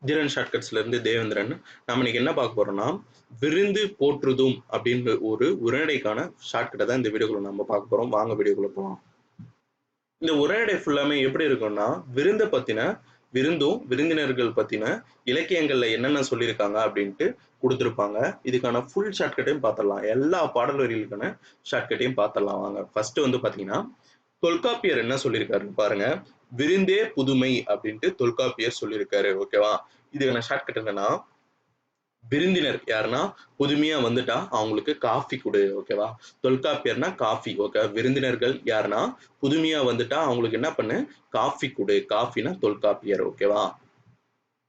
தீரன் ஷார்ட்கட்ஸ்ல இருந்து தேவேந்திரன். நம்ம இன்னைக்கு என்ன பார்க்க போறோம்னா, விருந்து போற்றுதும் அப்படின்ற ஒரு உரைநடைக்கான ஷார்ட்கட்டை தான் இந்த வீடியோக்குள்ள நம்ம பார்க்க போறோம். வாங்க வீடியோக்குள்ள போகலாம். இந்த உரைநடை ஃபுல்லாமே எப்படி இருக்கும்னா, விருந்தை பத்தின விருந்தும் விருந்தினர்கள் பத்தின இலக்கியங்கள்ல என்னென்ன சொல்லியிருக்காங்க அப்படின்ட்டு கொடுத்துருப்பாங்க. இதுக்கான ஃபுல் ஷார்ட்கட்டையும் பார்த்துடலாம். எல்லா பாடல் வரிகளுக்கான ஷார்ட்கட்டையும் பார்த்துடலாம் வாங்க. ஃபர்ஸ்ட் வந்து பாத்தீங்கன்னா, தொல்காப்பியர் என்ன சொல்லியிருக்காருன்னு பாருங்க. விருந்தே புதுமை அப்படின்ட்டு தொல்காப்பியர் சொல்லியிருக்காரு. ஓகேவா? இதுக்கான ஷார்ட்கட் என்னன்னா, விருந்தினர் யாருன்னா புதுமையா வந்துட்டா அவங்களுக்கு காஃபி கொடு. ஓகேவா? தொல்காப்பியர்னா காஃபி. ஓகே. விருந்தினர்கள் யாருன்னா புதுமையா வந்துட்டா அவங்களுக்கு என்ன பண்ணு, காஃபி கொடு. காஃபினா தொல்காப்பியர். ஓகேவா?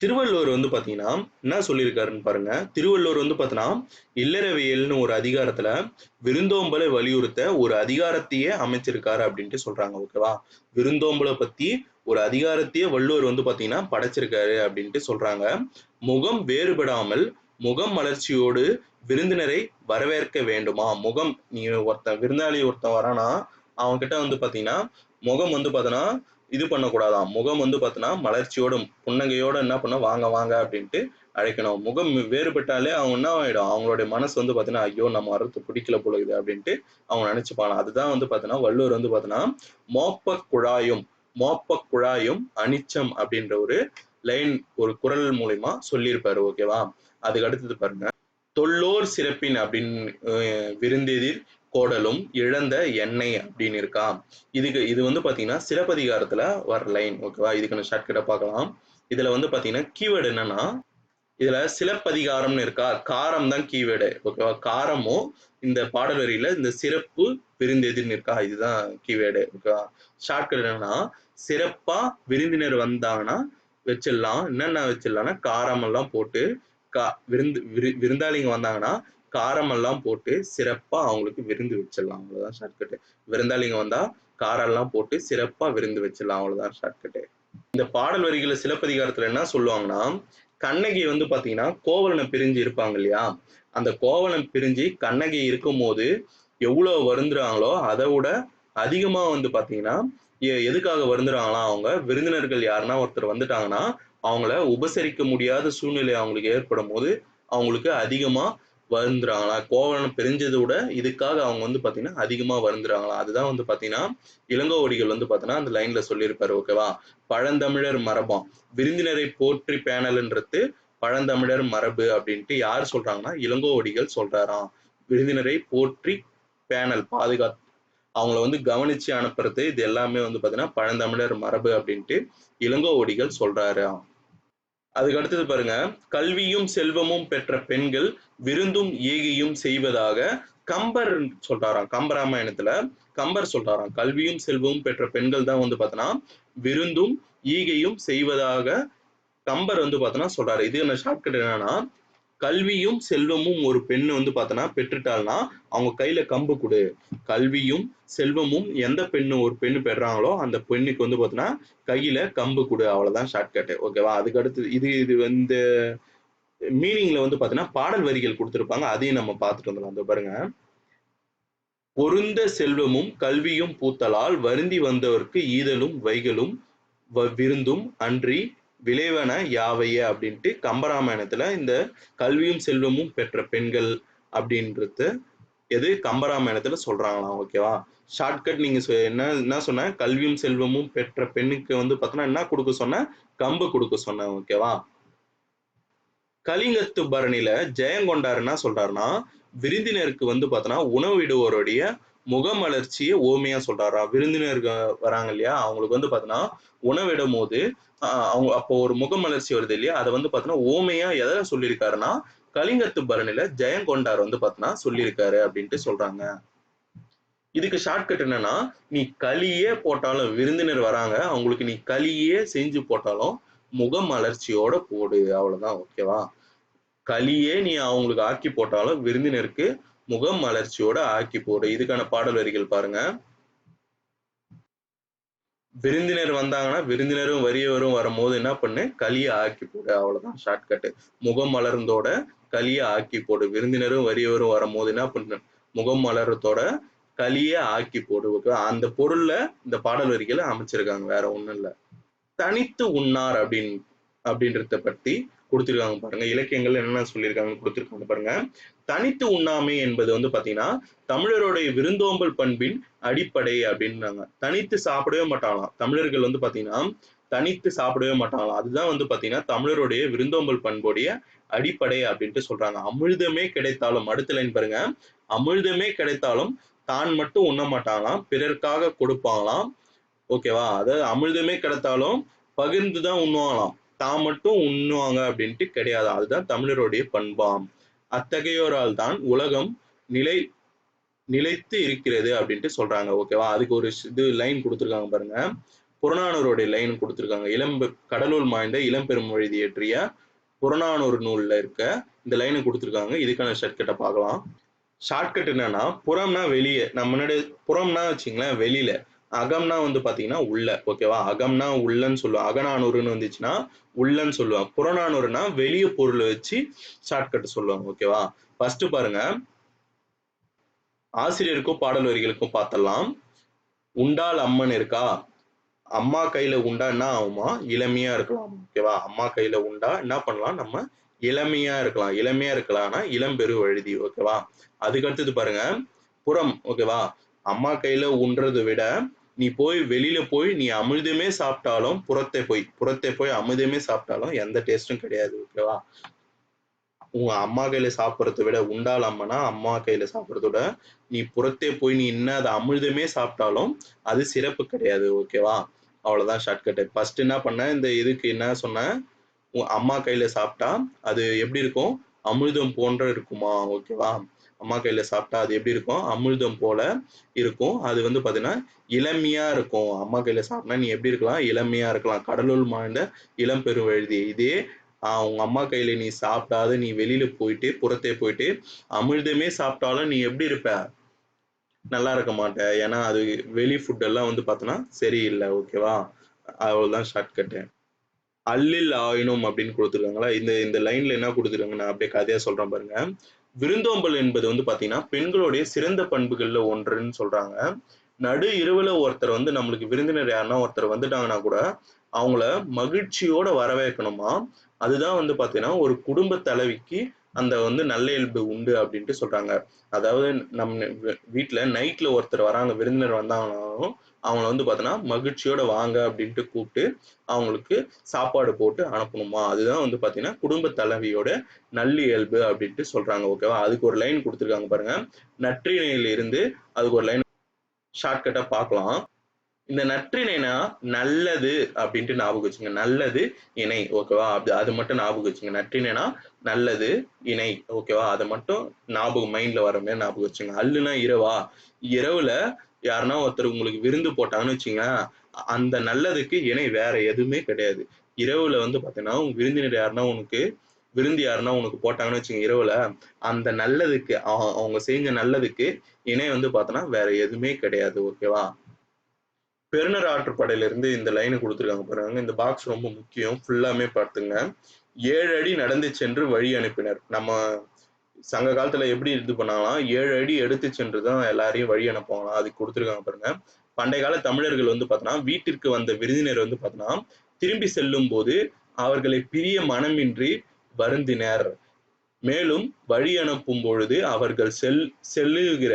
திருவள்ளுவர் வந்து பாத்தீங்கன்னா என்ன சொல்லியிருக்காருன்னு பாருங்க. திருவள்ளுவர் வந்து பாத்தீங்கன்னா இல்லறவியல்னு ஒரு அதிகாரத்துல விருந்தோம்பலை வலியுறுத்த ஒரு அதிகாரத்தையே அமைச்சிருக்காரு அப்படின்ட்டு சொல்றாங்க. ஓகேவா? விருந்தோம்பலை பத்தி ஒரு அதிகாரத்தையே வள்ளுவர் வந்து பாத்தீங்கன்னா படைச்சிருக்காரு அப்படின்ட்டு சொல்றாங்க. முகம் வேறுபடாமல் முகம் மலர்ச்சியோடு விருந்தினரை வரவேற்க வேண்டுமா? முகம், நீ ஒருத்தன் விருந்தாளி ஒருத்தன் வரானா அவன் கிட்ட வந்து பாத்தீங்கன்னா முகம் வந்து பாத்தீங்கன்னா இது பண்ணக்கூடாதாம். முகம் வந்து பாத்தீங்கன்னா மலர்ச்சியோட புன்னகையோட என்ன பண்ண, வாங்க வாங்க அப்படின்ட்டு அழைக்கணும். முகம் வேறுபட்டாலே அவங்க என்ன ஆயிடும், அவங்களுடைய மனசு வந்து பாத்தீங்கன்னா ஐயோ நம்ம வர்றது பிடிக்கல போல இது அப்படின்ட்டு அவங்க நினைச்சுப்பாங்க. அதுதான் வந்து பாத்தீங்கன்னா வள்ளுவர் வந்து பாத்தீங்கன்னா மோப்ப குழாயும் மோப்ப குழாயும் அனிச்சம் அப்படின்ற ஒரு லைன் ஒரு குரல் மூலியமா சொல்லியிருப்பாரு. ஓகேவா? அதுக்கு அடுத்தது பாருங்க. தொல்லோர் சிறப்பின் அப்படின்னு விருந்தெதிர் கோடலும் இழந்த எண்ணெய் அப்படின்னு இருக்கா. இது வந்து பாத்தீங்கன்னா சிலப்பதிகாரத்துல வர லைன். ஓகேவா? இதுக்கான ஷார்ட்கட்டை பார்க்கலாம். இதுல வந்து பாத்தீங்கன்னா கீவேர்டு என்னன்னா, இதுல சிலப்பதிகாரம்னு இருக்கா, காரம் தான் கீவேர்டு. ஓகேவா? காரமும் இந்த பாடல் வரியில இந்த சிறப்பு விருந்தெதிர்னு இருக்கா, இதுதான் கீவேர்டு. ஓகேவா? ஷார்ட்கட் என்னன்னா, சிறப்பா விருந்தினர் வந்தாங்கன்னா வச்சிடலாம். என்னென்ன வச்சிடலாம்னா காரம் எல்லாம் போட்டு, விருந்தாளிங்க வந்தாங்கன்னா காரம் எல்லாம் போட்டு சிறப்பா அவங்களுக்கு விருந்து வச்சிடலாம். அவ்வளவுதான் ஷார்ட்கட். விருந்தாளிங்க வந்தா காரம் எல்லாம் போட்டு சிறப்பா விருந்து வச்சிடலாம். அவ்வளவுதான் ஷார்ட்கட். இந்த பாடல் வரிகளை சிலப்பதிகாரத்துல என்ன சொல்லுவாங்கன்னா, கண்ணகி வந்து பாத்தீங்கன்னா கோவலனை பிரிஞ்சு இருப்பாங்க இல்லையா, அந்த கோவலன் பிரிஞ்சு கண்ணகி இருக்கும் போது எவ்வளவு வருந்துறாங்களோ அதை விட அதிகமா வந்து பாத்தீங்கன்னா எதுக்காக வருந்துறாங்களாம், அவங்க விருந்தினர்கள் யாருன்னா ஒருத்தர் வந்துட்டாங்கன்னா அவங்கள உபசரிக்க முடியாத சூழ்நிலை அவங்களுக்கு ஏற்படும் போது அவங்களுக்கு அதிகமா வருந்துறாங்களா. கோவலன் பிரிஞ்சதை விட இதுக்காக அவங்க வந்து பாத்தீங்கன்னா அதிகமா வருந்துறாங்களா. அதுதான் வந்து பாத்தீங்கன்னா இளங்கோவடிகள் வந்து பாத்தீங்கன்னா அந்த லைன்ல சொல்லியிருப்பாரு. ஓகேவா? பழந்தமிழர் மரபம் விருந்தினரை போற்றி பேணல்ன்றது பழந்தமிழர் மரபு அப்படின்ட்டு யார் சொல்றாங்கன்னா இளங்கோவடிகள் சொல்றாராம். விருந்தினரை போற்றி பேணல் பாதுகாத்து அவங்கள வந்து கவனிச்சு அனுப்புறது இது எல்லாமே வந்து பாத்தீங்கன்னா பழந்தமிழர் மரபு அப்படின்ட்டு இளங்கோவடிகள் சொல்றாரு. அதுக்கு அடுத்தது பாருங்க. கல்வியும் செல்வமும் பெற்ற பெண்கள் விருந்தும் ஈகையும் செய்வதாக கம்பர் சொல்றாராம். கம்பராமாயணத்துல கம்பர் சொல்றாராம், கல்வியும் செல்வமும் பெற்ற பெண்கள் தான் வந்து பாத்தீங்கன்னா விருந்தும் ஈகையும் செய்வதாக கம்பர் வந்து பாத்தீங்கன்னா சொல்றாரு. இது என்ன ஷார்ட்கட் என்னன்னா, கல்வியும் செல்வமும் ஒரு பெண் வந்து பாத்தீங்கன்னா பெற்றுட்டாள்னா அவங்க கையில கம்பு கொடு. கல்வியும் செல்வமும் எந்த பெண்ணு ஒரு பெண்ணு பெறாங்களோ அந்த பெண்ணுக்கு வந்து பாத்தீங்கன்னா கையில கம்பு கொடு. அவ்வளவுதான் ஷார்ட்கட். ஓகேவா? அதுக்கு அடுத்து இது வந்து மீனிங்ல வந்து பாத்தீங்கன்னா பாடல் வரிகள் கொடுத்திருப்பாங்க. அதையும் நம்ம பார்த்துட்டு வந்துடலாம். அந்த பாருங்க. பொருந்த செல்வமும் கல்வியும் பூத்தலால் வருந்தி வந்தவர்க்கு ஈதலும் வைகளும் விருந்தும் அன்றி விளைவன யாவையே அப்படின்ட்டு கம்பராமாயணத்துல இந்த கல்வியும் செல்வமும் பெற்ற பெண்கள் அப்படின்றது எது கம்பராமாயணத்துல சொல்றாங்களாம். ஓகேவா? ஷார்ட்கட் நீங்க என்ன சொன்ன, கல்வியும் செல்வமும் பெற்ற பெண்ணுக்கு வந்து பாத்தீங்கன்னா என்ன கொடுக்க சொன்ன, கம்பு கொடுக்க சொன்ன. ஓகேவா? கலிங்கத்து பரணியில ஜெயங்கொண்டார் என்ன சொல்றாருன்னா, விருந்தினருக்கு வந்து பாத்தீங்கன்னா உணவிடுவோருடைய முகமலர்ச்சியை ஓமையா சொல்றாரா. விருந்தினர்கள் வராங்க இல்லையா, அவங்களுக்கு வந்து பாத்தீங்கன்னா உணவிடும் போது அவங்க அப்போ ஒரு முகமலர்ச்சி வருது இல்லையா, அதை வந்து பாத்தீங்கன்னா ஓமையா எதை சொல்லியிருக்காருன்னா கலிங்கத்து பரணியில ஜெயங்கொண்டார் வந்து பாத்தீங்கன்னா சொல்லியிருக்காரு அப்படின்ட்டு சொல்றாங்க. இதுக்கு ஷார்ட்கட் என்னன்னா, நீ களியே போட்டாலும் விருந்தினர் வராங்க அவங்களுக்கு நீ களியே செஞ்சு போட்டாலும் முகமலர்ச்சியோட போடு. அவ்வளவுதான். ஓகேவா? களியே நீ அவங்களுக்கு ஆக்கி போட்டாலும் விருந்தினருக்கு முகம் மலர்ச்சியோட ஆக்கி போடு. இதுக்கான பாடல் வரிகள் பாருங்க. விருந்தினர் வந்தாங்கன்னா விருந்தினரும் வறியவரும் வரும்போது என்ன பண்ணு, களியை ஆக்கி போடு. அவ்வளவுதான் ஷார்ட்கட். முகம் மலர்ந்தோட களியை ஆக்கி போடு. விருந்தினரும் வறியவரும் வரும்போது என்ன பண்ணு, முகம் மலரத்தோட களியை ஆக்கி போடு. அந்த பொருள்ல இந்த பாடல் வரிகளை அமைச்சிருக்காங்க. வேற ஒண்ணும் இல்ல. தனித்து உண்ணார் அப்படின்னு அப்படின்றத பத்தி கொடுத்திருக்காங்க பாருங்க. இலக்கியங்கள் என்னென்ன சொல்லியிருக்காங்கன்னு கொடுத்திருக்காங்க பாருங்க. தனித்து உண்ணாமை என்பது வந்து பாத்தீங்கன்னா தமிழருடைய விருந்தோம்பல் பண்பின் அடிப்படை அப்படின்றாங்க. தனித்து சாப்பிடவே மாட்டாங்களாம். தமிழர்கள் வந்து பாத்தீங்கன்னா தனித்து சாப்பிடவே மாட்டாங்களாம். அதுதான் வந்து பாத்தீங்கன்னா தமிழருடைய விருந்தோம்பல் பண்புடைய அடிப்படை அப்படின்ட்டு சொல்றாங்க. அமிழ்தமே கிடைத்தாலும், அடுத்த லைன் பாருங்க, அமிழ்தமே கிடைத்தாலும் தான் மட்டும் உண்ண மாட்டாங்களாம், பிறர்க்காக கொடுப்பாங்களாம். ஓகேவா? அதாவது அமிழ்தமே கிடைத்தாலும் பகிர்ந்துதான் உண்ணுவாங்களாம், தான் மட்டும் உண்ணுவாங்க அப்படின்ட்டு கிடையாது. அதுதான் தமிழருடைய பண்பாம். அத்தகையோரால் தான் உலகம் நிலை நிலைத்து இருக்கிறது அப்படின்ட்டு சொல்றாங்க. ஓகேவா? அதுக்கு ஒரு இது லைன் கொடுத்திருக்காங்க பாருங்க. புறநானூறுடைய லைன் கொடுத்திருக்காங்க. கடலூர் மாய்ந்த இளம்பெரும் வழுதி இயற்றிய புறநானூறு நூல்ல இருக்க இந்த லைனை கொடுத்திருக்காங்க. இதுக்கான ஷார்ட்கட்டை பார்க்கலாம். ஷார்ட்கட் என்னன்னா, புறம்னா வெளியே, நம்ம முன்னாடி புறம்னா வச்சுங்களேன் வெளியில, அகம்னா வந்து பாத்தீங்கன்னா உள்ள. ஓகேவா? அகம்னா உள்ளன்னு சொல்லுவோம். அகநானூறுன்னு வந்துச்சுன்னா உள்ளன்னு சொல்லுவாங்க. புறநானூறுனா வெளிய பொருள் வச்சு ஷார்ட்கட் சொல்லுவாங்க. ஓகேவா? ஃபர்ஸ்ட் பாருங்க, ஆசிரியருக்கும் பாடல் வரிகளுக்கும் பார்த்தலாம். உண்டால் அம்மன் இருக்கா, அம்மா கையில உண்டா என்ன ஆகுமா, இளமையா இருக்கலாம். ஓகேவா? அம்மா கையில உண்டா என்ன பண்ணலாம், நம்ம இளமையா இருக்கலாம். இளமையா இருக்கலாம்னா இளம்பெரு வழுதி. ஓகேவா? அதுக்கு அடுத்தது பாருங்க, புறம். ஓகேவா? அம்மா கையில உண்றதை விட நீ போய் வெளியில போய் நீ அமிர்தமே சாப்பிட்டாலும் புறத்தை போய் அமிர்தமே சாப்பிட்டாலும் எந்த டேஸ்டும் கிடையாது. ஓகேவா? உங்க அம்மா கையில சாப்பிட்றத விட, உண்டால் அம்மனா அம்மா கையில சாப்பிட்றத விட நீ புறத்தே போய் நீ இன்னும் அதை அமிர்தமே சாப்பிட்டாலும் அது சிறப்பு கிடையாது. ஓகேவா? அவ்வளவுதான் ஷார்ட்கட். ஃபர்ஸ்ட் என்ன பண்ண, இந்த இதுக்கு என்ன சொன்னேன், அம்மா கையில சாப்பிட்டா அது எப்படி இருக்கும், அமிர்தம் போன்ற இருக்குமா. ஓகேவா? அம்மா கையில சாப்பிட்டா அது எப்படி இருக்கும், அமிர்தம் போல இருக்கும். அது வந்து பாத்தீங்கன்னா இளமையா இருக்கும். அம்மா கையில சாப்பிட்டா நீ எப்படி இருக்கலாம், இளமையா இருக்கலாம். கடலுள் மாய்ந்த இளம் பெருவழுதி. இதே உங்க அம்மா கையில நீ சாப்பிடாத நீ வெளியில போயிட்டு புறத்தே போயிட்டு அமிர்தமே சாப்பிட்டாலும் நீ எப்படி இருப்ப, நல்லா இருக்க மாட்ட. ஏன்னா அது வெளி ஃபுட் எல்லாம் வந்து பார்த்தோன்னா சரியில்லை. ஓகேவா? அவ்வளவுதான் ஷார்ட்கட்டு. அல்லில் ஆயினும் அப்படின்னு கொடுத்துருக்காங்களா, இந்த இந்த லைன்ல என்ன கொடுத்துருக்காங்க, நான் அப்படியே கதையா சொல்றேன் பாருங்க. விருந்தோம்பல் என்பது வந்து பாத்தீங்கன்னா பெண்களுடைய சிறந்த பண்புகள்ல ஒன்றுன்னு சொல்றாங்க. நடு இரவுல ஒருத்தர் வந்து நம்மளுக்கு விருந்தினர் யாருன்னா ஒருத்தர் வந்துட்டாங்கன்னா கூட அவங்கள மகிழ்ச்சியோட வரவேற்கணுமா. அதுதான் வந்து பாத்தீங்கன்னா ஒரு குடும்ப தலைவிக்கு அந்த வந்து நல்ல இயல்பு உண்டு அப்படின்ட்டு சொல்றாங்க. அதாவது நம்ம வீட்டுல நைட்ல ஒருத்தர் வராங்க, விருந்தினர் வந்தாங்கன்னாலும் அவங்கள வந்து பாத்தீங்கன்னா மகிழ்ச்சியோட வாங்க அப்படின்ட்டு கூப்பிட்டு அவங்களுக்கு சாப்பாடு போட்டு அனுப்பணுமா. அதுதான் வந்து பாத்தீங்கன்னா குடும்ப தலைவியோட நல்லியல்பு அப்படின்ட்டு சொல்றாங்க. ஓகேவா? அதுக்கு ஒரு லைன் கொடுத்துருக்காங்க பாருங்க. நற்றிணையில இருந்து அதுக்கு ஒரு லைன் ஷார்ட்கட்டா பார்க்கலாம். இந்த நற்றிணைனா நல்லது அப்படின்ட்டு ஞாபகம் வச்சுங்க. நல்லது இணை. ஓகேவா? அது மட்டும் ஞாபகம் வச்சுங்க. நற்றிணைனா நல்லது இணை. ஓகேவா? அதை மட்டும் ஞாபகம் மைண்ட்ல வர மாதிரி ஞாபகம் வச்சுங்க. அல்லுனா இரவா, இரவுல யாருன்னா ஒருத்தர் உங்களுக்கு விருந்து போட்டாங்கன்னு வச்சுங்க, அந்த நல்லதுக்கு இணை வேற எதுவுமே கிடையாது. இரவுல வந்து பாத்தீங்கன்னா உங்க விருந்தினர் யாருன்னா உனக்கு விருந்து யாருன்னா உனக்கு போட்டாங்கன்னு வச்சுங்க இரவுல, அந்த நல்லதுக்கு அவங்க செஞ்ச நல்லதுக்கு இணை வந்து பார்த்தோன்னா வேற எதுவுமே கிடையாது. ஓகேவா? பெருநர் ஆற்றுப்படையில இருந்து இந்த லைன் கொடுத்துருக்காங்க பாருங்க. இந்த பாக்ஸ் ரொம்ப முக்கியம், ஃபுல்லாமே பார்த்துங்க. 7 அடி நடந்து சென்று வழி அனுப்பினர். நம்ம சங்க காலத்துல எப்படி இது பண்ணாங்களாம், 7 அடி எடுத்து சென்று தான் எல்லாரையும் வழி அனுப்புவாங்களாம். அதுக்கு கொடுத்துருக்காங்க பாருங்க. பண்டைய கால தமிழர்கள் வந்து பார்த்தோன்னா வீட்டிற்கு வந்த விருந்தினர் வந்து பார்த்தோன்னா திரும்பி செல்லும் போது அவர்களை பிரிய மனமின்றி வருந்தினர். மேலும் வழி அனுப்பும் பொழுது அவர்கள் செல்லுகிற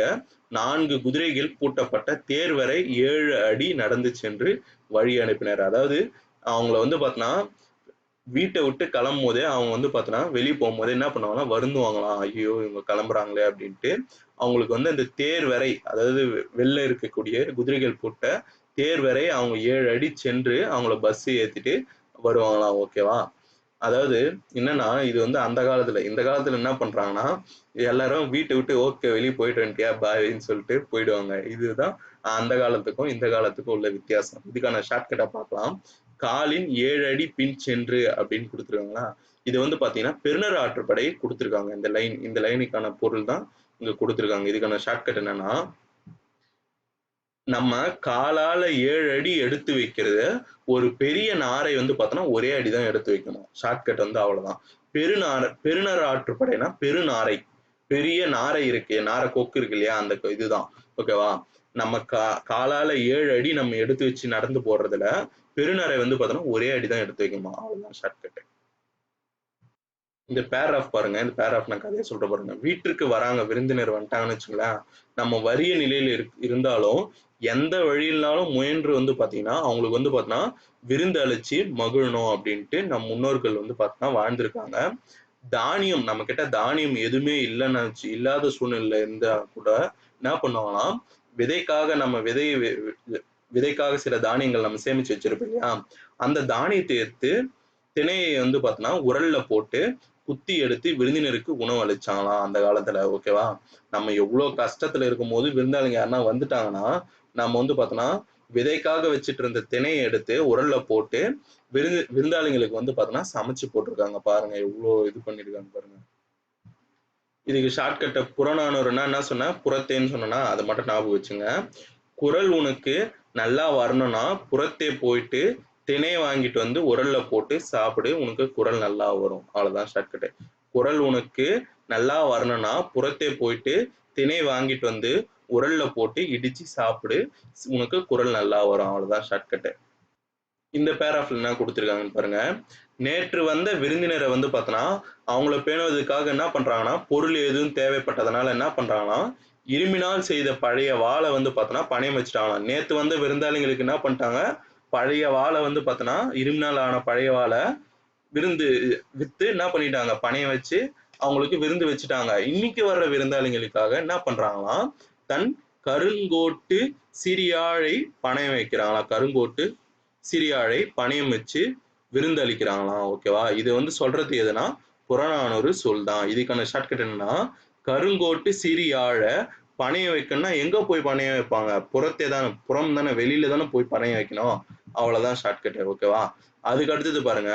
4 குதிரைகள் பூட்டப்பட்ட தேர் வரை 7 அடி நடந்து சென்று வழி அனுப்பினர். அதாவது அவங்கள வந்து பார்த்தோன்னா வீட்டை விட்டு கிளம்பும் போதே அவங்க வந்து பார்த்தோன்னா வெளியே போகும்போதே என்ன பண்ணுவாங்கன்னா வருந்துவாங்களாம். ஐயோ இவங்க கிளம்புறாங்களே அப்படின்ட்டு. அவங்களுக்கு வந்து அந்த தேர் வரை, அதாவது வெளில இருக்கக்கூடிய குதிரைகள் பூட்ட தேர் வரை அவங்க 7 அடி சென்று அவங்கள பஸ் ஏத்திட்டு வருவாங்களாம். ஓகேவா? அதாவது என்னன்னா இது வந்து அந்த காலத்துல, இந்த காலத்துல என்ன பண்றாங்கன்னா எல்லாரும் வீட்டை விட்டு ஓகே வெளியே போயிட்டு வந்துட்டியா பாய்ன்னு சொல்லிட்டு போயிடுவாங்க. இதுதான் அந்த காலத்துக்கும் இந்த காலத்துக்கும் உள்ள வித்தியாசம். இதுக்கான ஷார்ட்கட்டா பார்க்கலாம். காலின் 7 அடி பின் சென்று அப்படின்னு கொடுத்துருக்காங்களா. இது வந்து பாத்தீங்கன்னா பெருநர் ஆற்றுப்படை கொடுத்துருக்காங்க. இந்த லைனுக்கான பொருள் தான் இங்க கொடுத்துருக்காங்க. இதுக்கான ஷார்ட்கட் என்னன்னா, நம்ம காலால 7 அடி எடுத்து வைக்கிறத ஒரு பெரிய நாரை வந்து பார்த்தோன்னா ஒரே அடி தான் எடுத்து வைக்கணும். ஷார்ட்கட் வந்து அவ்வளவுதான். பெருநர் ஆற்றுப்படைனா பெருநாரை, பெரிய நாரை இருக்கு, நாரை கொக்கு இருக்கு இல்லையா, அந்த இதுதான். ஓகேவா? நம்ம காலால 7 அடி நம்ம எடுத்து வச்சு நடந்து போறதுல பெருநரை வந்து பார்த்தோன்னா ஒரே அடி தான் எடுத்து வைக்குமா. அவ்வளவுதான் ஷார்ட்கட். இந்த பேராகிராஃப் பாருங்க. இந்த பேராகிராஃப் நான் கதையை சொல்ற பாருங்க. வீட்டிற்கு வராங்க, விருந்தினர் வந்துட்டாங்கன்னு வச்சுங்களேன், நம்ம வறிய நிலையில இருந்தாலும் எந்த வழியினாலும் முயன்று வந்து பார்த்தீங்கன்னா, அவங்களுக்கு வந்து பார்த்தீங்கன்னா விருந்து அளிச்சு மகிழணும் அப்படின்ட்டு நம் முன்னோர்கள் வந்து பார்த்தீங்கன்னா வாழ்ந்திருக்காங்க. தானியம் நம்ம கிட்ட தானியம் எதுவுமே இல்லைன்னு இல்லாத சூழ்நிலையில இருந்தா கூட என்ன பண்ணுவாங்கன்னா, விதைக்காக நம்ம விதைக்காக சில தானியங்கள் நம்ம சேமிச்சு வச்சிருப்போம் இல்லையா, அந்த தானியத்தை எடுத்து திணையை வந்து பார்த்தீங்கன்னா உரல்ல போட்டு குத்தி எடுத்து விருந்தினருக்கு உணவு அளிச்சாங்களாம் அந்த காலத்துல. ஓகேவா. நம்ம எவ்வளவு கஷ்டத்துல இருக்கும் போது விருந்தாளிங்க யாருன்னா வந்துட்டாங்கன்னா, நம்ம வந்து பார்த்தோன்னா விதைக்காக வச்சுட்டு இருந்த திணையை எடுத்து உரல்ல போட்டு விருந்தாளிங்களுக்கு வந்து பார்த்தோன்னா சமைச்சு போட்டிருக்காங்க. பாருங்க எவ்வளவு இது பண்ணிருக்காங்க பாருங்க. இதுக்கு ஷார்ட்கட்ட புறநானூறுனா என்ன சொன்னேன், புறத்தேன்னு சொன்னா அதை மட்டும் ஞாபகம் வச்சுங்க. குரல் உனக்கு நல்லா வரணும்னா புறத்தே போயிட்டு திணையை வாங்கிட்டு வந்து உரல்ல போட்டு சாப்பிடு, உனக்கு குரல் நல்லா வரும். அவ்வளவுதான் ஷார்ட்கட். குரல் உனக்கு நல்லா வரணும்னா புறத்தே போயிட்டு திணை வாங்கிட்டு வந்து உரல்ல போட்டு இடிச்சு சாப்பிடு, உனக்கு குரல் நல்லா வரும். அவ்வளவுதான் ஷார்ட்கட். இந்த பேராஃப்ல என்ன கொடுத்துருக்காங்கன்னு பாருங்க. நேற்று வந்த விருந்தினரை வந்து பார்த்தோன்னா அவங்கள பேணுவதற்காக என்ன பண்றாங்கன்னா, பொருள் எதுவும் தேவைப்பட்டதுனால என்ன பண்றாங்கன்னா, இரும்பினால் செய்த பழைய வாளை வந்து பார்த்தோன்னா பணயம் வச்சுட்டாங்களாம். நேத்து வந்த விருந்தாளிங்களுக்கு என்ன பண்ணிட்டாங்க, பழைய வாளை வந்து பார்த்தோன்னா இரும்பினால் ஆன பழைய வாளை விருந்து வித்து என்ன பண்ணிட்டாங்க, பணயம் வச்சு அவங்களுக்கு விருந்து வச்சுட்டாங்க. இன்னைக்கு வர்ற விருந்தாளிங்களுக்காக என்ன பண்றாங்களாம், தன் கருங்கோட்டு சிறியாழை பணயம் வைக்கிறாங்களாம். கருங்கோட்டு சிறியாழை பணயம் வச்சு விருந்து அளிக்கிறாங்களாம். ஓகேவா. இது வந்து சொல்றது எதுனா புறநானூறு சொல் தான். இதுக்கான ஷார்ட்கட் என்னன்னா, கருங்கோட்டு சிறியாழை பணையம் வைக்கணும்னா எங்க போய் பணையம் வைப்பாங்க, புறத்தே தானே, புறம் தானே, வெளியில தானே போய் பணையம் வைக்கணும். அவ்வளவுதான் ஷார்ட்கட். ஓகேவா. அதுக்கு அடுத்தது பாருங்க.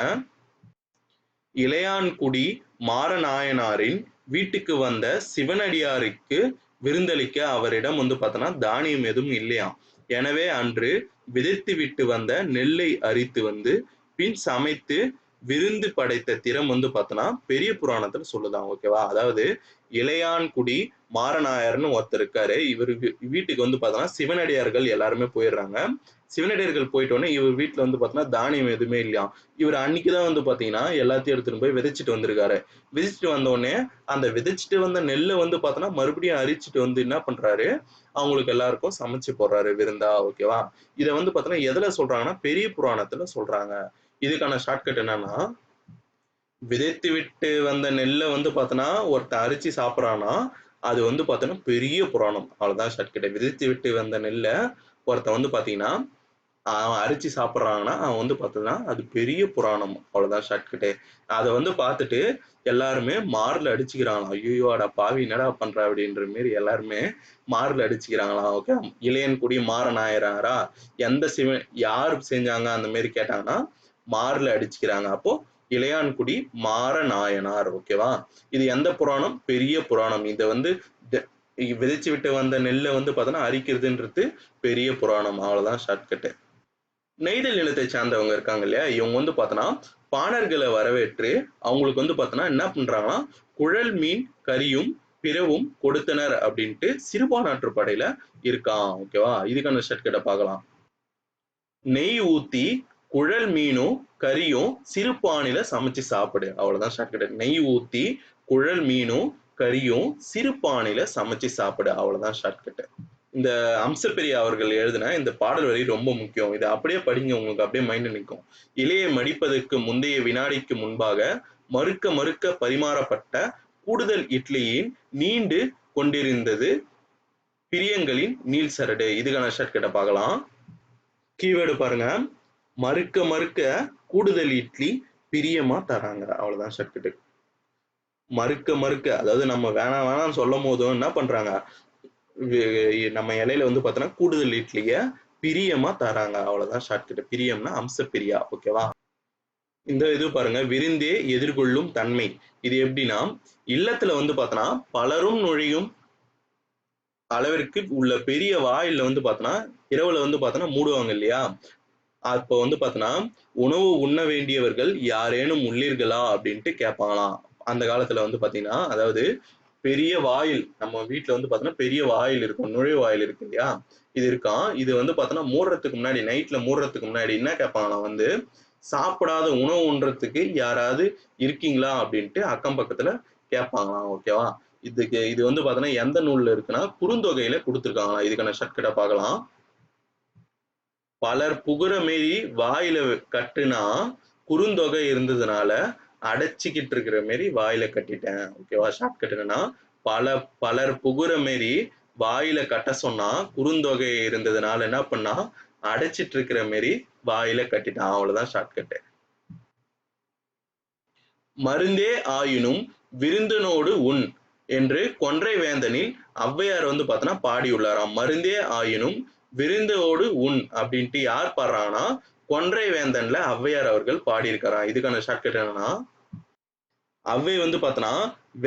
இளையான்குடி மாரநாயனாரின் வீட்டுக்கு வந்த சிவனடியாருக்கு விருந்தளிக்க அவரிடம் வந்து பார்த்தோன்னா தானியம் எதுவும் இல்லையாம். எனவே அன்று விதைத்து விட்டு வந்த நெல்லை அரித்து வந்து பின் சமைத்து விருந்து படைத்த திறம் வந்து பார்த்தோன்னா பெரிய புராணத்துல சொல்லுதான். ஓகேவா. அதாவது இளையான்குடி மாரநாயர்னு ஒருத்தர் இருக்காரு. இவரு வீட்டுக்கு வந்து பார்த்தோன்னா சிவனடியார்கள் எல்லாருமே போயிடுறாங்க. சிவனடியார்கள் போயிட்டோன்னே இவர் வீட்டுல வந்து பார்த்தோன்னா தானியம் எதுவுமே இல்லையா. இவர் அன்னைக்குதான் வந்து பாத்தீங்கன்னா எல்லாத்தையும் எடுத்துட்டு போய் விதைச்சிட்டு வந்திருக்காரு. விதைச்சிட்டு வந்த உடனே அந்த விதைச்சிட்டு வந்த நெல்லை வந்து பார்த்தோன்னா மறுபடியும் அரிச்சிட்டு வந்து என்ன பண்றாரு, அவங்களுக்கு எல்லாருக்கும் சமைச்சு போடுறாரு விருந்தா. ஓகேவா. இதை வந்து பார்த்தோன்னா எதுல சொல்றாங்கன்னா பெரிய புராணத்துல சொல்றாங்க. இதுக்கான ஷார்ட்கட் என்னன்னா, விதைத்து விட்டு வந்த நெல்லை வந்து பார்த்தோன்னா ஒருத்தன் அரிச்சு சாப்பிட்றான்னா அது வந்து பார்த்தோன்னா பெரிய புராணம். அவ்வளவுதான் ஷார்ட்கட். விதைத்து விட்டு வந்த நெல்லை ஒருத்தன் வந்து பாத்தீங்கன்னா அவன் அரிச்சு சாப்பிட்றாங்கன்னா அவன் வந்து பார்த்தோன்னா அது பெரிய புராணம். அவ்வளவுதான் ஷார்ட்கட்டு. அதை வந்து பார்த்துட்டு எல்லாருமே மார்ல அடிச்சுக்கிறாங்களாம். ஐயோ அடா பாவி என்னடா பண்ற அப்படின்ற மாரி எல்லாருமே மார்ல அடிச்சுக்கிறாங்களாம். ஓகே. இளையன்குடி மாரநாயனாரா எந்த யார் செஞ்சாங்க அந்த மாரி கேட்டாங்கன்னா மார்ல அடிச்சுக்கிறாங்க. அப்போ இளையான்குடி மாரநாயனார். ஓகேவா. இது எந்த புராணம், பெரிய புராணம். இதை வந்து விதைச்சு விட்டு வந்த நெல்லை வந்து பார்த்தோன்னா அரிக்கிறதுன்றது பெரிய புராணம். அவ்வளவுதான் ஷார்ட்கட்டு. நெய்தல் நிலத்தை சார்ந்தவங்க இருக்காங்க இல்லையா, இவங்க வந்து பார்த்தோன்னா பாணர்களை வரவேற்று அவங்களுக்கு வந்து பார்த்தோன்னா என்ன பண்றாங்கன்னா குழல் மீன் கறியும் பிறவும் கொடுத்தனர் அப்படின்ட்டு சிறுபான்ற்று படையில இருக்கான். ஓகேவா. இதுக்கான ஷார்ட்கட்டை பார்க்கலாம். நெய் ஊத்தி குழல் மீனும் கறியும் சிறுபானில சமைச்சு சாப்பிடு. அவ்வளவுதான் ஷார்ட்கட். நெய் ஊத்தி குழல் மீனும் கறியும் சிறுபானில சமைச்சு சாப்பிடு. அவ்வளவுதான் ஷார்ட்கட். இந்த அம்சப்பிரியா அவர்கள் எழுதின இந்த பாடல் வரி ரொம்ப முக்கியம். இதை அப்படியே படிங்க, உங்களுக்கு அப்படியே மைண்ட் நிற்கும். இலையை மடிப்பதற்கு முந்தைய வினாடிக்கு முன்பாக மறுக்க மறுக்க பரிமாறப்பட்ட கூடுதல் இட்லியின் நீண்டு கொண்டிருந்தது பிரியங்களின் நீள் சரடு. இதுக்கான ஷார்ட்கட்டை பார்க்கலாம். கீவேர்டு பாருங்க. மறுக்க மறுக்க கூடுதல் இட்லி பிரியமா தராங்க. அவ்வளவுதான் ஷார்ட்கட். மறுக்க மறுக்க அதாவது நம்ம வேணாம் வேணாம்னு சொல்லும் போதும் என்ன பண்றாங்க, நம்ம இலையில வந்து பார்த்தோன்னா கூடுதல் இட்லிய பிரியமா தராங்க. அவ்வளவுதான் ஷார்ட்கட். பிரியம்னா அம்சப்பிரியா. ஓகேவா. இந்த இது பாருங்க. விருந்தே எதிர்கொள்ளும் தன்மை. இது எப்படின்னா, இல்லத்துல வந்து பார்த்தோன்னா பலரும் நுழையும் அளவிற்கு உள்ள பெரிய வாயில வந்து பார்த்தோன்னா இரவுல வந்து பார்த்தோன்னா மூடுவாங்க இல்லையா. அப்போ வந்து பார்த்தோன்னா உணவு உண்ண வேண்டியவர்கள் யாரேனும் உள்ளீர்களா அப்படின்ட்டு கேட்பாங்களாம். அந்த காலத்துல வந்து பார்த்தீங்கன்னா, அதாவது பெரிய வாயில், நம்ம வீட்ல வந்து பார்த்தோம்னா பெரிய வாயில் இருக்கும், நுழைவாயில் இருக்கு இல்லையா, இது இருக்காம். இது வந்து பார்த்தோம்னா மூடுறதுக்கு முன்னாடி, நைட்ல மூடுறதுக்கு முன்னாடி என்ன கேட்பாங்களாம் வந்து, சாப்பிடாத உணவு உண்றதுக்கு யாராவது இருக்கீங்களா அப்படின்ட்டு அக்கம் பக்கத்துல கேட்பாங்களாம். ஓகேவா. இது வந்து பார்த்தோம்னா எந்த நூல்ல இருக்குன்னா குறுந்தொகையில கொடுத்துருக்காங்களாம். இதுக்கான ஷார்ட்கட்டை பார்க்கலாம். பலர் புகுற மாரி வாயில கட்டுனா குறுந்தொகை இருந்ததுனால அடைச்சிக்கிட்டு இருக்கிற மாரி வாயில கட்டிட்டேன். ஓகேவா. ஷார்ட்கட் என்னன்னா பலர் புகுற மாரி வாயில கட்ட சொன்னா குறுந்தொகை இருந்ததுனால என்ன பண்ணா அடைச்சிட்டு இருக்கிற மாரி வாயில கட்டிட்டான். அவ்வளவுதான் ஷார்ட்கட். மருந்தே ஆயினும் விருந்தினோடு உண் என்று கொன்றை வேந்தனில் ஔவையார் வந்து பார்த்தோன்னா பாடியுள்ளாராம். மருந்தே ஆயினும் விருந்தோடு உண் அப்படின்ட்டு யார் பாடுறாங்கன்னா கொன்றை வேந்தன்ல ஔவையார் அவர்கள் பாடியிருக்காராம். இதுக்கான ஷார்ட்கட் என்னன்னா ஔவை வந்து பார்த்தோன்னா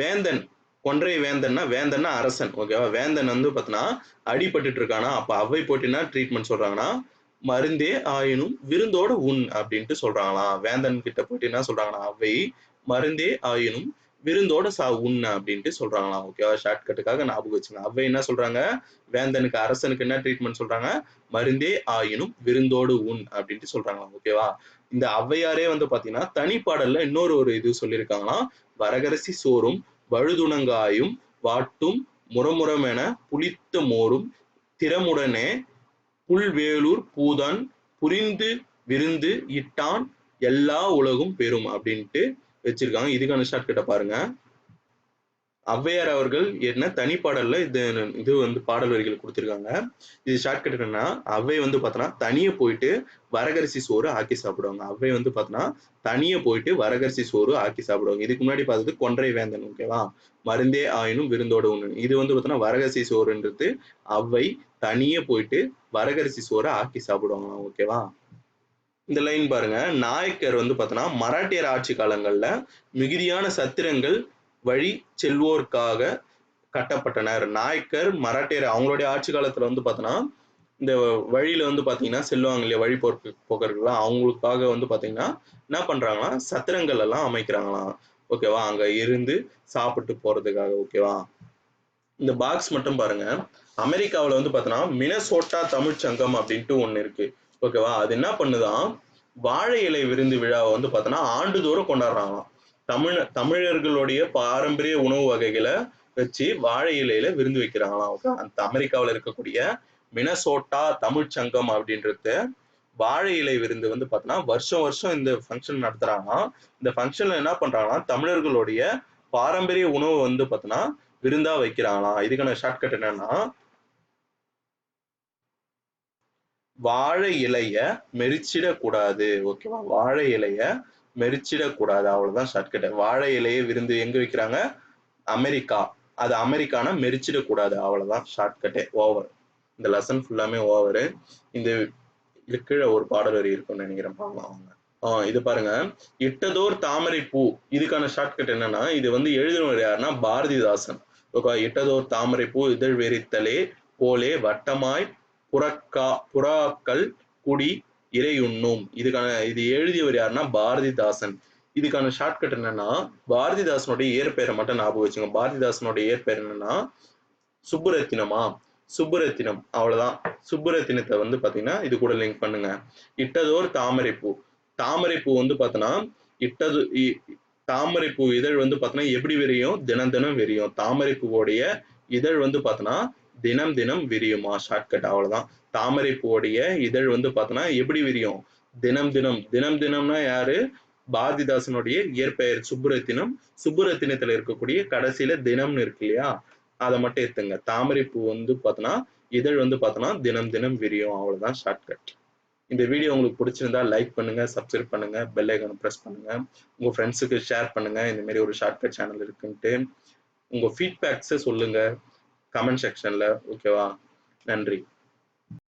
வேந்தன், கொன்றை வேந்தன்னா வேந்தன்னா அரசன். ஓகேவா. வேந்தன் வந்து பார்த்தோன்னா அடிபட்டுட்டு இருக்கானா, அப்ப ஔவை போட்டினா ட்ரீட்மெண்ட் சொல்றாங்கன்னா மருந்தே ஆயினும் விருந்தோட உண் அப்படின்ட்டு சொல்றாங்களாம். வேந்தன் கிட்ட போயிட்டு என்ன சொல்றாங்கன்னா ஔவை மருந்தே ஆயினும் விருந்தோட உண்ண அப்படின்ட்டு சொல்றாங்களாம். ஓகேவா. ஷார்ட்கட்டுக்காக ஞாபகம் வச்சுங்க. ஔவை என்ன சொல்றாங்க, வேந்தனுக்கு அரசனுக்கு என்ன ட்ரீட்மெண்ட் சொல்றாங்க, மருந்தே ஆயினும் விருந்தோடு உண் அப்படின்ட்டு சொல்றாங்களாம். ஓகேவா. இந்த ஔவையாரே வந்து பாத்தீங்கன்னா தனிப்பாடல்ல இன்னொரு இது சொல்லியிருக்காங்களாம். வரகரசி சோறும் வழுதுணங்காயும் வாட்டும் முரமுரமென புளித்த மோரும் திறமுடனே புல்வேலூர் பூதான் புரிந்து விருந்து இட்டான் எல்லா உலகும் பெறும் அப்படின்ட்டு வச்சிருக்காங்க. இதுக்கான ஷார்ட்கட்டை பாருங்க. ஔவையார் அவர்கள் என்ன தனிப்பாடல்ல இது வந்து பாடல் வரிகள் கொடுத்திருக்காங்க. இது ஷார்ட்கட் என்னன்னா ஔவை வந்து பார்த்தோன்னா தனியே போயிட்டு வரகரிசி சோறு ஆக்கி சாப்பிடுவாங்க. ஔவை வந்து பார்த்தோன்னா தனியே போயிட்டு வரகரிசி சோறு ஆக்கி சாப்பிடுவாங்க. இதுக்கு முன்னாடி பார்த்தது கொன்றை வேந்தன். ஓகேவா. மருந்தே ஆயினும் விருந்தோட உண்ணு. இது வந்து பார்த்தோன்னா வரகரிசி சோறுன்றது ஔவை தனியே போயிட்டு வரகரிசி சோறு ஆக்கி சாப்பிடுவாங்களாம். ஓகேவா. இந்த லைன் பாருங்க. நாயக்கர் வந்து பார்த்தோன்னா மராட்டியர் ஆட்சி காலங்கள்ல மிகுதியான சத்திரங்கள் வழி செல்வோர்க்காக கட்டப்பட்டனர். நாயக்கர் மராட்டியர் அவங்களுடைய ஆட்சி காலத்துல வந்து பார்த்தோன்னா இந்த வழியில வந்து பாத்தீங்கன்னா செல்வாங்க இல்லையா வழி போக்கர்கள்லாம், அவங்களுக்காக வந்து பாத்தீங்கன்னா என்ன பண்றாங்கன்னா சத்திரங்கள் எல்லாம் அமைக்கிறாங்களாம். ஓகேவா. அங்க இருந்து சாப்பிட்டு போறதுக்காக. ஓகேவா. இந்த பாக்ஸ் மட்டும் பாருங்க. அமெரிக்காவில் வந்து பார்த்தோன்னா மினசோட்டா தமிழ் சங்கம் அப்படின்ட்டு ஒன்று இருக்கு. ஓகேவா. அது என்ன பண்ணுதான் வாழை இலை விருந்து விழாவை வந்து பார்த்தோன்னா ஆண்டுதோறும் கொண்டாடுறாங்களாம். தமிழர்களுடைய பாரம்பரிய உணவு வகைகளை வச்சு வாழை இலையில விருந்து வைக்கிறாங்களாம். ஓகே. அந்த அமெரிக்காவில் இருக்கக்கூடிய மினசோட்டா தமிழ் சங்கம் அப்படின்றது வாழை இலை விருந்து வந்து பார்த்தோன்னா வருஷம் வருஷம் இந்த ஃபங்க்ஷன் நடத்துறாங்க. இந்த ஃபங்க்ஷன்ல என்ன பண்றாங்கன்னா தமிழர்களுடைய பாரம்பரிய உணவு வந்து பார்த்தோன்னா விருந்தா வைக்கிறாங்களாம். இதுக்கான ஷார்ட்கட் என்னன்னா வாழை இலைய மெரிச்சிடக்கூடாது. ஓகேவா. வாழை இலைய மெரிச்சிடக்கூடாது. அவ்வளவுதான் ஷார்ட்கட். வாழை இலையை விருந்து எங்க வைக்கிறாங்க, அமெரிக்கா. அது அமெரிக்கானா மெரிச்சிடக்கூடாது. அவ்வளவுதான் ஷார்ட்கட்டே. ஓவர். இந்த லெசன் ஃபுல்லாமே ஓவர். இந்த கீழே ஒரு பாடல் வரி இருக்கும்னு நினைக்கிறேன். பார்க்கலாம். இது பாருங்க. இட்டதோர் தாமரை பூ. இதுக்கான ஷார்ட்கட் என்னன்னா இது வந்து எழுதினவர் யாருன்னா பாரதிதாசன். ஓகே. இட்டதோர் தாமரை பூ இதழ் வெறித்தலே போலே வட்டமாய் புறாக்கள் குடி இறையுண்ணும். இது எழுதியவர் யாருன்னா பாரதிதாசன். இதுக்கான ஷார்ட்கட் என்னன்னா பாரதிதாசனுடைய இயற்பெயரை மட்டும் ஞாபகம் வச்சுங்க. பாரதிதாசனுடைய இயற்பெயர் என்னன்னா சுப்புரத்தினமா, சுப்புரத்தினம். அவ்வளவுதான். சுப்புரத்தினத்தை வந்து பாத்தீங்கன்னா இது கூட லிங்க் பண்ணுங்க. இட்டதோர் தாமரைப்பூ. தாமரைப்பூ வந்து பார்த்தோன்னா தாமரைப்பூ இதழ் வந்து பார்த்தோன்னா எப்படி விரியும், தினம் தினம் விரியும். தாமரைப்பூவோடைய இதழ் வந்து பார்த்தோன்னா தினம் தினம் விரியுமா. ஷார்ட்கட். அவ்வளவுதான். தாமரைப்பூவோடைய இதழ் வந்து பார்த்தோன்னா எப்படி விரியும், தினம் தினம். தினம் தினம்னா யாரு, பாரதிதாசனுடைய இயற்பெயர் சுப்புரத்தினம். சுப்புரத்தினத்துல இருக்கக்கூடிய கடைசியில தினம்னு இருக்கு இல்லையா, அதை மட்டும் எடுத்துங்க. தாமரைப்பூ வந்து பார்த்தோன்னா இதழ் வந்து பார்த்தோன்னா தினம் தினம் விரியும். அவ்வளவுதான் ஷார்ட்கட். இந்த வீடியோ உங்களுக்கு பிடிச்சிருந்தா லைக் பண்ணுங்க, சப்ஸ்கிரைப் பண்ணுங்க, பெல் ஐகானை பிரஸ் பண்ணுங்க, உங்க ஃப்ரெண்ட்ஸுக்கு ஷேர் பண்ணுங்க. இந்த மாதிரி ஒரு ஷார்ட்கட் சேனல் இருக்குன்ட்டு உங்க ஃபீட்பேக்ஸை சொல்லுங்க கமெண்ட் செக்ஷன்ல. ஓகேவா. நன்றி.